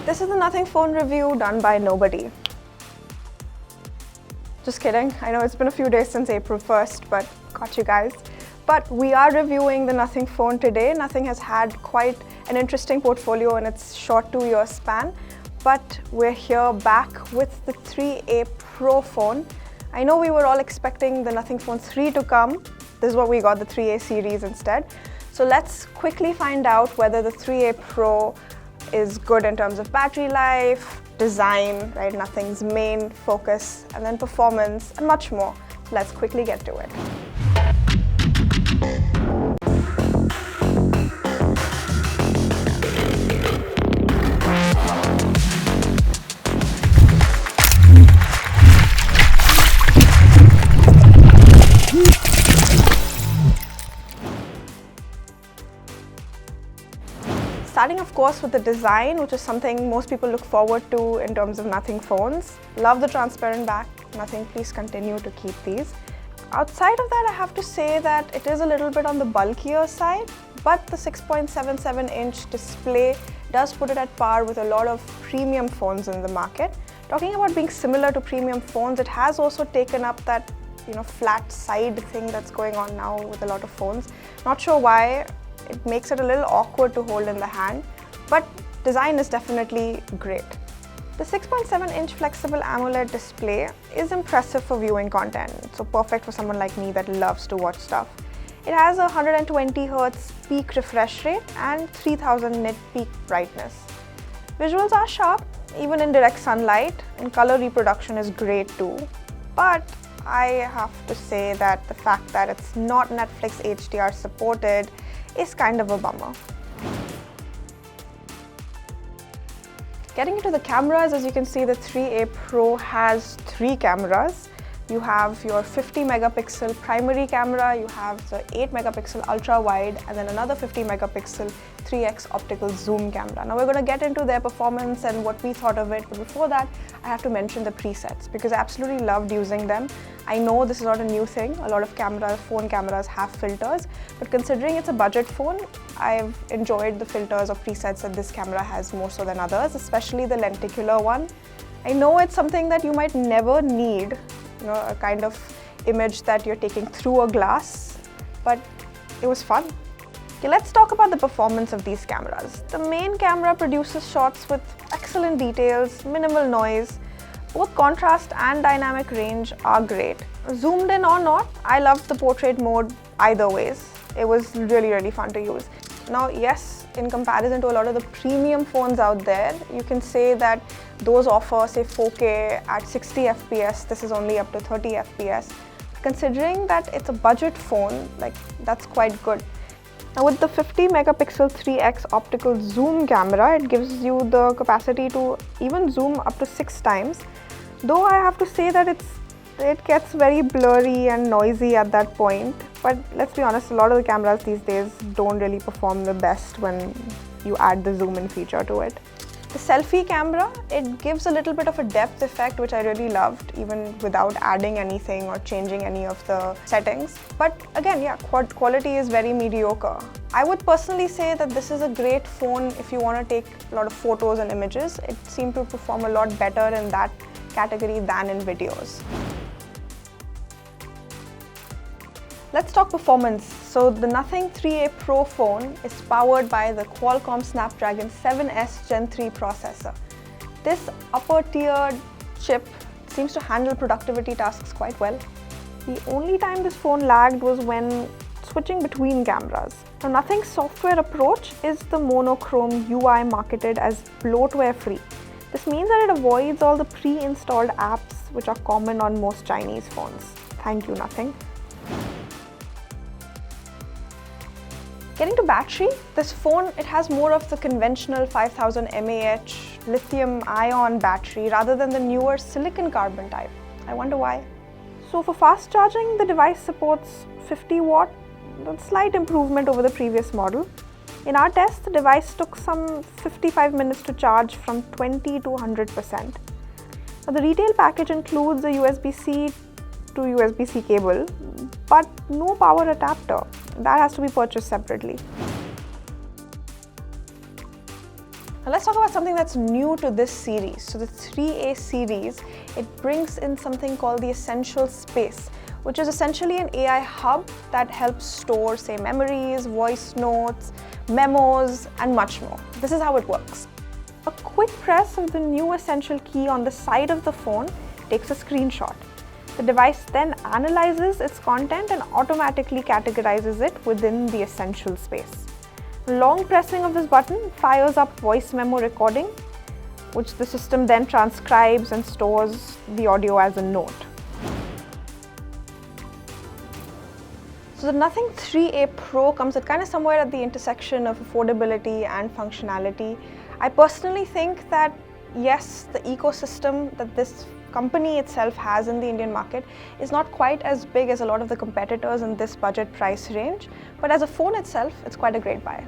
This is the Nothing phone review done by nobody. Just kidding. I know it's been a few days since April 1st, but got you guys. But we are reviewing the Nothing phone today. Nothing has had quite an interesting portfolio in its short 2-year span. But we're here back with the 3A Pro phone. I know we were all expecting the Nothing Phone 3 to come. This is what we got, the 3A series instead. So let's quickly find out whether the 3A Pro is good in terms of battery life, design, right? Nothing's main focus, and then performance, and much more. So let's quickly get to it. Starting, of course, with the design, which is something most people look forward to in terms of Nothing phones. Love the transparent back. Nothing, please continue to keep these. Outside of that, I have to say that it is a little bit on the bulkier side, but the 6.77-inch display does put it at par with a lot of premium phones in the market. Talking about being similar to premium phones, it has also taken up that flat side thing that's going on now with a lot of phones. Not sure why. It makes it a little awkward to hold in the hand, but design is definitely great. The 6.7-inch flexible AMOLED display is impressive for viewing content, so perfect for someone like me that loves to watch stuff. It has a 120Hz peak refresh rate and 3000 nit peak brightness. Visuals are sharp, even in direct sunlight, and color reproduction is great too. But I have to say that the fact that it's not Netflix HDR supported is kind of a bummer. Getting into the cameras, as you can see, the 3A Pro has 3 cameras. You have your 50-megapixel primary camera, you have the 8-megapixel ultra-wide, and then another 50-megapixel 3x optical zoom camera. Now we're going to get into their performance and what we thought of it, but before that, I have to mention the presets because I absolutely loved using them. I know this is not a new thing. A lot of phone cameras have filters, but considering it's a budget phone, I've enjoyed the filters or presets that this camera has more so than others, especially the lenticular one. I know it's something that you might never need, a kind of image that you're taking through a glass, but it was fun. Okay, let's talk about the performance of these cameras. The main camera produces shots with excellent details, minimal noise. Both contrast and dynamic range are great. Zoomed in or not, I loved the portrait mode either ways. It was really, really fun to use. Now, yes, in comparison to a lot of the premium phones out there, you can say that those offer, say, 4K at 60 FPS. This is only up to 30 FPS. Considering that it's a budget phone, that's quite good. Now, with the 50-megapixel 3x optical zoom camera, it gives you the capacity to even zoom up to 6 times. Though I have to say that it gets very blurry and noisy at that point. But let's be honest, a lot of the cameras these days don't really perform the best when you add the zoom in feature to it. The selfie camera, it gives a little bit of a depth effect, which I really loved, even without adding anything or changing any of the settings. But again, yeah, quality is very mediocre. I would personally say that this is a great phone if you want to take a lot of photos and images. It seemed to perform a lot better in that category than in videos. Let's talk performance. So the Nothing 3A Pro phone is powered by the Qualcomm Snapdragon 7S Gen 3 processor. This upper-tiered chip seems to handle productivity tasks quite well. The only time this phone lagged was when switching between cameras. Now, Nothing's software approach is the monochrome UI marketed as bloatware-free. This means that it avoids all the pre-installed apps which are common on most Chinese phones. Thank you, Nothing. Getting to battery, this phone, it has more of the conventional 5000 mAh lithium-ion battery rather than the newer silicon carbon type. I wonder why. So for fast charging, the device supports 50 watt, a slight improvement over the previous model. In our test, the device took some 55 minutes to charge from 20 to 100%. Now, the retail package includes a USB-C to USB-C cable, but no power adapter. That has to be purchased separately. Now let's talk about something that's new to this series. So the 3A series, it brings in something called the Essential Space, which is essentially an AI hub that helps store, say, memories, voice notes, memos, and much more. This is how it works. A quick press of the new Essential key on the side of the phone takes a screenshot. The device then analyzes its content and automatically categorizes it within the Essential Space. Long pressing of this button fires up voice memo recording, which the system then transcribes and stores the audio as a note. So the Nothing 3A Pro comes at kind of somewhere at the intersection of affordability and functionality. I personally think that yes, the ecosystem that this company itself has in the Indian market is not quite as big as a lot of the competitors in this budget price range, but as a phone itself, it's quite a great buy.